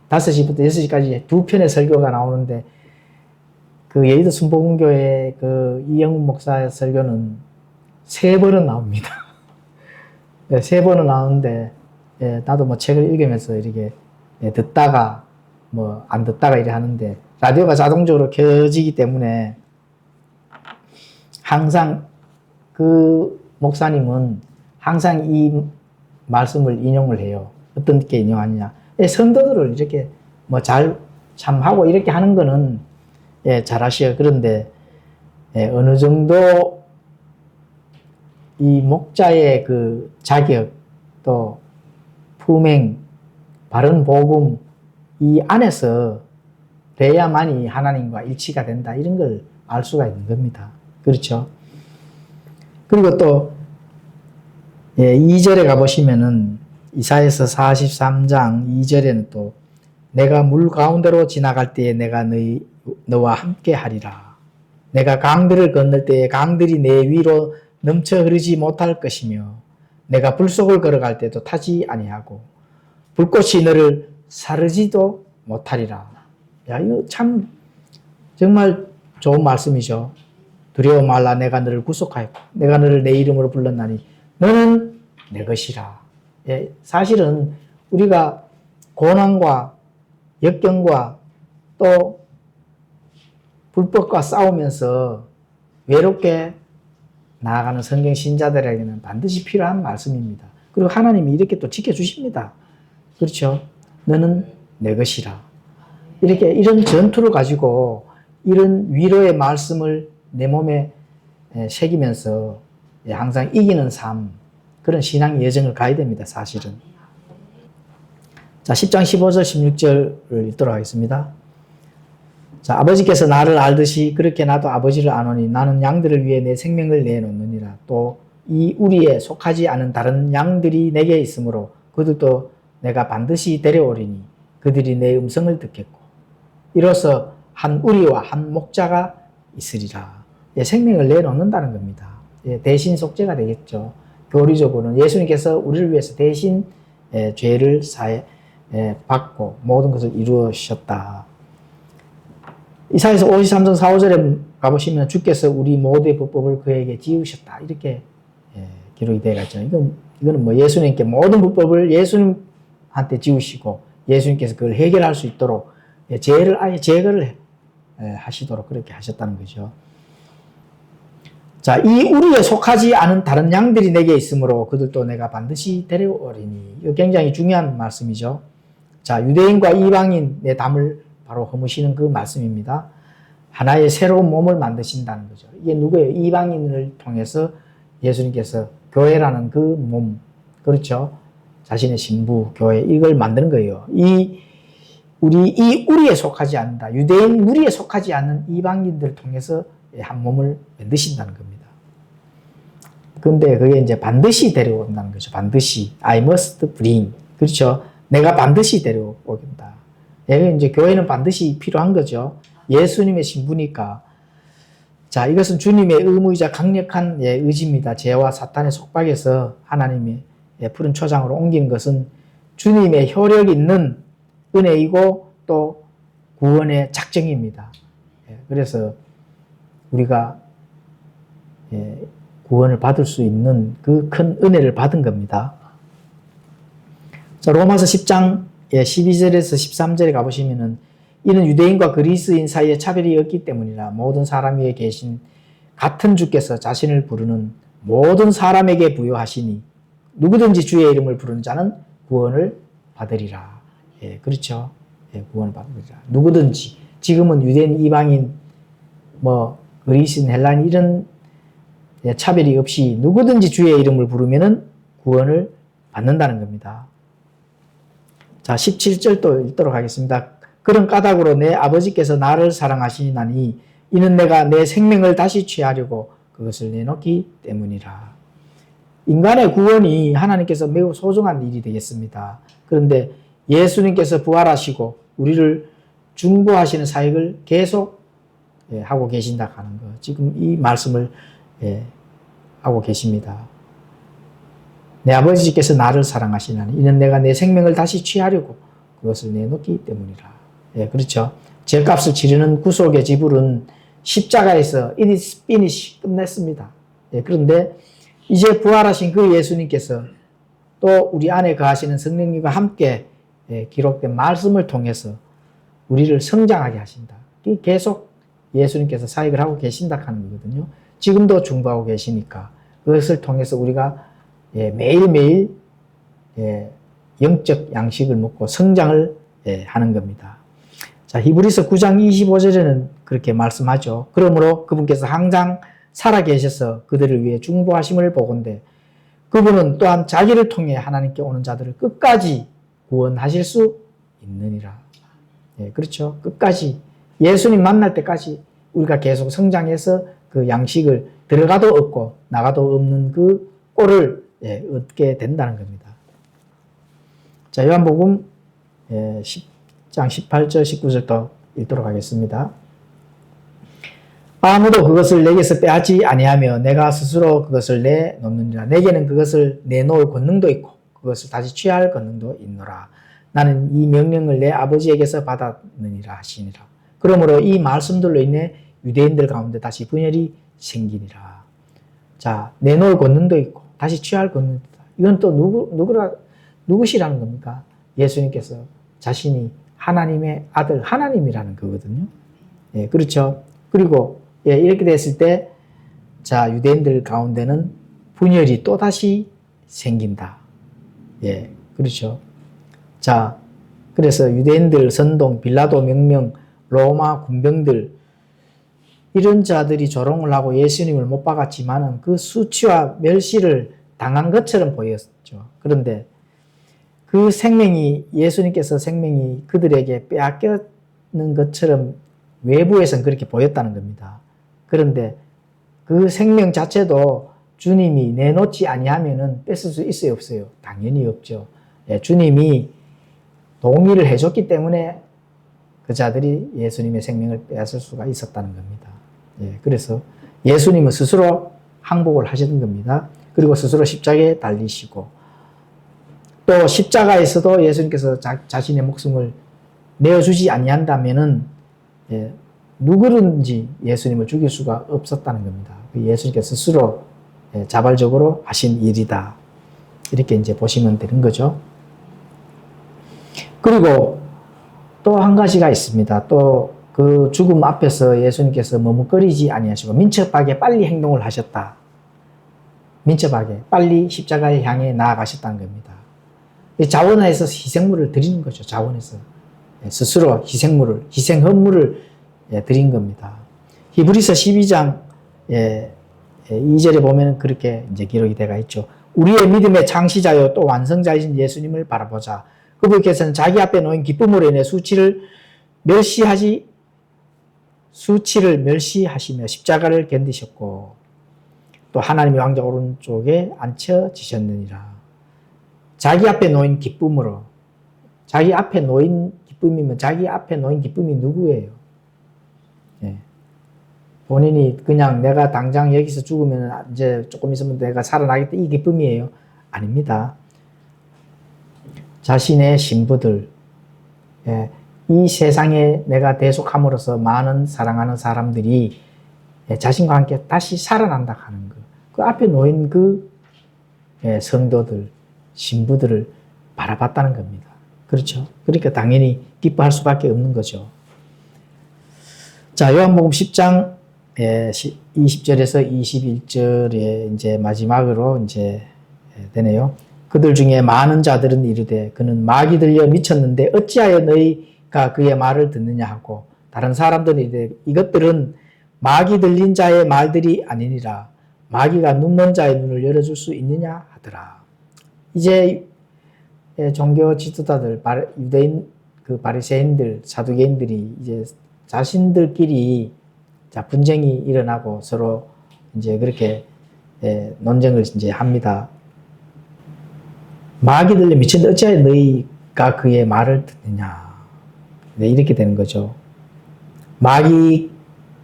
5시부터 6시까지 두 편의 설교가 나오는데 그 여의도 순복음교회 그 이영훈 목사의 설교는 3번은 나옵니다. 3번은 나오는데 나도 책을 읽으면서 이렇게 듣다가 안 듣다가 이래 하는데 라디오가 자동적으로 켜지기 때문에 항상 그 목사님은 항상 이 말씀을 인용을 해요. 어떤 게 인용하느냐. 성도들을 이렇게 잘 참하고 이렇게 하는 거는 잘하셔요. 그런데 어느 정도 이 목자의 그 자격 또 품행, 바른 복음 이 안에서 돼야만이 하나님과 일치가 된다. 이런 걸 알 수가 있는 겁니다. 그렇죠? 그리고 또 2절에 가보시면은 이사야서 43장 2절에는 또 내가 물 가운데로 지나갈 때에 내가 너와 함께 하리라. 내가 강들을 건널 때에 강들이 내 위로 넘쳐 흐르지 못할 것이며 내가 불 속을 걸어갈 때도 타지 아니하고 불꽃이 너를 사르지도 못하리라. 이거 참 정말 좋은 말씀이죠. 두려워 말라 내가 너를 구속하였고 내가 너를 내 이름으로 불렀나니 너는 내 것이라. 사실은 우리가 고난과 역경과 또 불법과 싸우면서 외롭게 나아가는 성경 신자들에게는 반드시 필요한 말씀입니다. 그리고 하나님이 이렇게 또 지켜주십니다. 그렇죠? 너는 내 것이라. 이렇게 이런 전투를 가지고 이런 위로의 말씀을 내 몸에 새기면서 항상 이기는 삶, 그런 신앙의 여정을 가야 됩니다. 사실은. 자, 10장 15절 16절을 읽도록 하겠습니다. 자, 아버지께서 나를 알듯이 그렇게 나도 아버지를 아노니 나는 양들을 위해 내 생명을 내놓느니라. 또 이 우리에 속하지 않은 다른 양들이 내게 있으므로 그들도 내가 반드시 데려오리니 그들이 내 음성을 듣겠고 이로써 한 우리와 한 목자가 있으리라. 생명을 내놓는다는 겁니다. 대신 속죄가 되겠죠. 교리적으로는 예수님께서 우리를 위해서 대신 죄를 받고 모든 것을 이루셨다. 이사야서 53장 4, 5절에 가보시면 주께서 우리 모두의 불법을 그에게 지으셨다. 이렇게 기록이 되어 있죠. 이거는 뭐 예수님께 모든 불법을 예수님한테 지우시고 예수님께서 그걸 해결할 수 있도록 죄를 아예 제거를 하시도록 그렇게 하셨다는 거죠. 자, 이 우리에 속하지 않은 다른 양들이 내게 있으므로 그들도 내가 반드시 데려오리니. 이거 굉장히 중요한 말씀이죠. 자, 유대인과 이방인의 담을 바로 허무시는 그 말씀입니다. 하나의 새로운 몸을 만드신다는 거죠. 이게 누구예요? 이방인을 통해서 예수님께서 교회라는 그 몸, 그렇죠? 자신의 신부, 교회, 이걸 만드는 거예요. 이 우리에 속하지 않는다. 유대인 무리에 속하지 않는 이방인들을 통해서 한 몸을 만드신다는 겁니다. 근데 그게 이제 반드시 데려온다는 거죠. 반드시. I must bring. 그렇죠? 내가 반드시 데려오겠다. 이제 교회는 반드시 필요한 거죠. 예수님의 신부니까. 자, 이것은 주님의 의무이자 강력한 의지입니다. 죄와 사탄의 속박에서 하나님의 푸른 초장으로 옮기는 것은 주님의 효력 있는 은혜이고 또 구원의 작정입니다. 그래서 우리가 구원을 받을 수 있는 그 큰 은혜를 받은 겁니다. 자, 로마서 10장 12절에서 13절에 가보시면은 이는 유대인과 그리스인 사이에 차별이 없기 때문이라 모든 사람 위에 계신 같은 주께서 자신을 부르는 모든 사람에게 부여하시니 누구든지 주의 이름을 부르는 자는 구원을 받으리라. 그렇죠. 구원을 받으리라. 누구든지. 지금은 유대인, 이방인, 그리스인, 헬라인 이런 차별이 없이 누구든지 주의 이름을 부르면은 구원을 받는다는 겁니다. 자, 17절도 읽도록 하겠습니다. 그런 까닭으로 내 아버지께서 나를 사랑하시나니 이는 내가 내 생명을 다시 취하려고 그것을 내놓기 때문이라. 인간의 구원이 하나님께서 매우 소중한 일이 되겠습니다. 그런데 예수님께서 부활하시고 우리를 중보하시는 사역을 계속 하고 계신다 하는 거. 지금 이 말씀을 하고 계십니다. 내 아버지께서 나를 사랑하시나니 이는 내가 내 생명을 다시 취하려고 그것을 내놓기 때문이라. 그렇죠. 죄값을 치르는 구속의 지불은 십자가에서 it is finished 끝냈습니다. 그런데 이제 부활하신 그 예수님께서 또 우리 안에 거하시는 성령님과 함께 기록된 말씀을 통해서 우리를 성장하게 하신다. 계속 예수님께서 사역을 하고 계신다 하는 거거든요. 지금도 중보하고 계시니까 그것을 통해서 우리가 매일매일 영적 양식을 먹고 성장을 하는 겁니다. 자, 히브리서 9장 25절에는 그렇게 말씀하죠. 그러므로 그분께서 항상 살아계셔서 그들을 위해 중보하심을 보건대 그분은 또한 자기를 통해 하나님께 오는 자들을 끝까지 구원하실 수 있느니라. 그렇죠. 끝까지 예수님 만날 때까지 우리가 계속 성장해서 그 양식을 들어가도 없고 나가도 없는 그 꼴을 얻게 된다는 겁니다. 자, 요한복음 10장 18절 19절도 읽도록 하겠습니다. 아무도 그것을 내게서 빼앗지 아니하며 내가 스스로 그것을 내놓느니라. 내게는 그것을 내놓을 권능도 있고 그것을 다시 취할 권능도 있노라. 나는 이 명령을 내 아버지에게서 받았느니라 하시니라. 그러므로 이 말씀들로 인해 유대인들 가운데 다시 분열이 생기니라. 자, 내놓을 권능도 있고 다시 취할 권능도 있다. 이건 또 누구시라는 겁니까? 예수님께서 자신이 하나님의 아들 하나님이라는 거거든요. 그렇죠. 그리고 이렇게 됐을 때 자, 유대인들 가운데는 분열이 또다시 생긴다. 예, 그렇죠. 자, 그래서 유대인들 선동, 빌라도 명령, 로마 군병들 이런 자들이 조롱을 하고 예수님을 못 박았지만은 그 수치와 멸시를 당한 것처럼 보였죠. 그런데 그 생명이 예수님께서 생명이 그들에게 빼앗겼는 것처럼 외부에서는 그렇게 보였다는 겁니다. 그런데 그 생명 자체도 주님이 내놓지 아니하면은 뺏을 수 있어요, 없어요? 당연히 없죠. 예, 주님이 동의를 해줬기 때문에 그 자들이 예수님의 생명을 빼앗을 수가 있었다는 겁니다. 예, 그래서 예수님은 스스로 항복을 하시는 겁니다. 그리고 스스로 십자가에 달리시고 또 십자가에서도 예수님께서 자신의 목숨을 내어주지 아니한다면은 예, 누구든지 예수님을 죽일 수가 없었다는 겁니다. 예수님께서 스스로 예, 자발적으로 하신 일이다. 이렇게 이제 보시면 되는 거죠. 그리고 또 한 가지가 있습니다. 또 그 죽음 앞에서 예수님께서 머뭇거리지 아니하시고 민첩하게 빨리 행동을 하셨다. 민첩하게 빨리 십자가에 향해 나아가셨다는 겁니다. 자원에서 희생물을 드리는 거죠. 자원에서 스스로 희생 헌물을 드린 겁니다. 히브리서 12장 2절에 보면 그렇게 이제 기록이 되어 있죠. 우리의 믿음의 창시자요 또 완성자이신 예수님을 바라보자. 그분께서는 자기 앞에 놓인 기쁨으로 인해 수치를 멸시하시며 십자가를 견디셨고 또 하나님의 왕자 오른쪽에 앉혀지셨느니라. 자기 앞에 놓인 기쁨으로, 자기 앞에 놓인 기쁨이면 자기 앞에 놓인 기쁨이 누구예요? 예. 본인이 그냥 내가 당장 여기서 죽으면 이제 조금 있으면 내가 살아나겠다 이 기쁨이에요? 아닙니다. 자신의 신부들, 예. 이 세상에 내가 대속함으로써 많은 사랑하는 사람들이 예. 자신과 함께 다시 살아난다 하는 것. 그 앞에 놓인 그 예. 성도들, 신부들을 바라봤다는 겁니다. 그렇죠? 그러니까 당연히 기뻐할 수밖에 없는 거죠. 자, 요한복음 10장 20절에서 21절에 이제 마지막으로 이제 되네요. 그들 중에 많은 자들은 이르되 그는 마귀 들려 미쳤는데 어찌하여 너희가 그의 말을 듣느냐 하고 다른 사람들은 이르되 이것들은 마귀 들린 자의 말들이 아니니라. 마귀가 눈먼 자의 눈을 열어줄 수 있느냐 하더라. 이제 종교 지도자들, 유대인 그 바리새인들, 사두개인들이 이제 자신들끼리 분쟁이 일어나고 서로 이제 그렇게 논쟁을 이제 합니다. 마귀 들려 미쳤는데 어찌하여 너희가 그의 말을 듣느냐. 네, 이렇게 되는 거죠.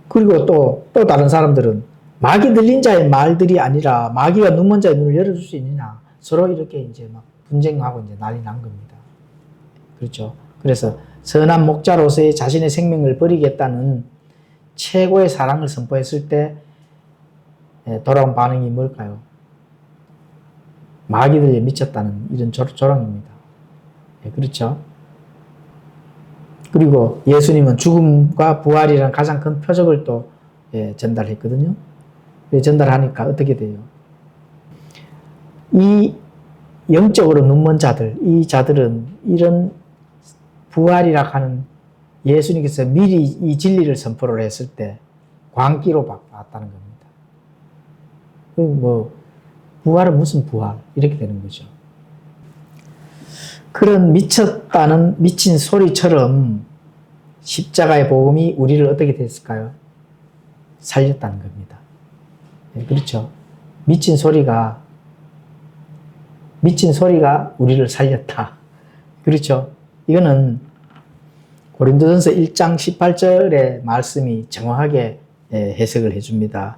그리고 또 다른 사람들은 마귀 들린 자의 말들이 아니라 마귀가 눈먼 자의 눈을 열어줄 수 있느냐. 서로 이렇게 이제 막 분쟁하고 이제 난리 난 겁니다. 그렇죠. 그래서 선한 목자로서의 자신의 생명을 버리겠다는 최고의 사랑을 선포했을 때 돌아온 반응이 뭘까요? 마귀들에 미쳤다는 이런 조롱입니다. 그렇죠. 그리고 예수님은 죽음과 부활이라는 가장 큰 표적을 또 전달했거든요. 전달하니까 어떻게 돼요? 이 영적으로 눈먼 자들, 이 자들은 이런 부활이라 하는 예수님께서 미리 이 진리를 선포를 했을 때 광기로 봤다는 겁니다. 부활은 무슨 부활? 이렇게 되는 거죠. 그런 미친 소리처럼 십자가의 복음이 우리를 어떻게 됐을까요? 살렸다는 겁니다. 그렇죠. 미친 소리가 우리를 살렸다. 그렇죠. 이거는 고린도전서 1장 18절의 말씀이 정확하게 해석을 해줍니다.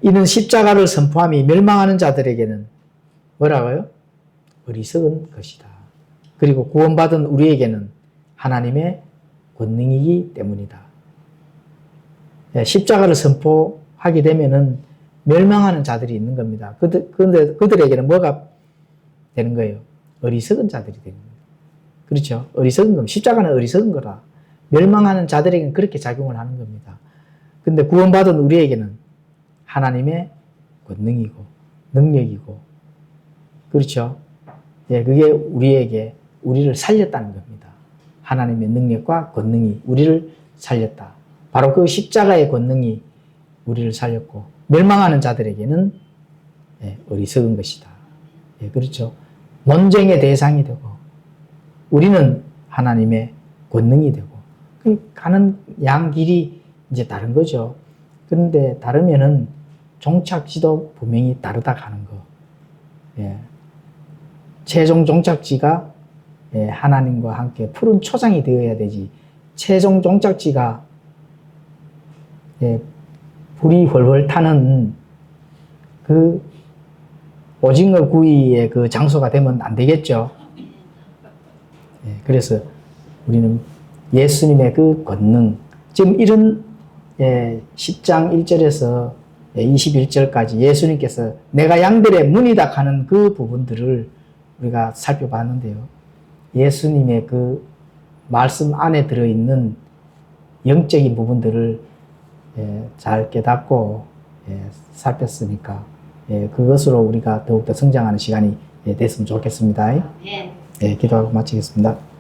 이는 십자가를 선포함이 멸망하는 자들에게는 뭐라고요? 어리석은 것이다. 그리고 구원받은 우리에게는 하나님의 권능이기 때문이다. 십자가를 선포하게 되면은 멸망하는 자들이 있는 겁니다. 그런데 그들에게는 뭐가 되는 거예요? 어리석은 자들이 되는 거예요. 그렇죠? 어리석은 겁니다. 십자가는 어리석은 거라. 멸망하는 자들에게는 그렇게 작용을 하는 겁니다. 근데 구원받은 우리에게는 하나님의 권능이고 능력이고 그렇죠. 예, 그게 우리를 살렸다는 겁니다. 하나님의 능력과 권능이 우리를 살렸다. 바로 그 십자가의 권능이 우리를 살렸고 멸망하는 자들에게는 어리석은 것이다. 예, 그렇죠. 논쟁의 대상이 되고 우리는 하나님의 권능이 되고 가는 양 길이 이제 다른 거죠. 그런데 다르면은 종착지도 분명히 다르다 가는 거. 예. 최종 종착지가 하나님과 함께 푸른 초장이 되어야 되지. 최종 종착지가 불이 훨훨 타는 그 오징어 구이의 그 장소가 되면 안 되겠죠. 그래서 우리는 예수님의 그 권능, 지금 이런 10장 1절에서 21절까지 예수님께서 내가 양들의 문이다 하는 그 부분들을 우리가 살펴봤는데요. 예수님의 그 말씀 안에 들어있는 영적인 부분들을 잘 깨닫고 살폈으니까 그것으로 우리가 더욱더 성장하는 시간이 됐으면 좋겠습니다. 기도하고 마치겠습니다.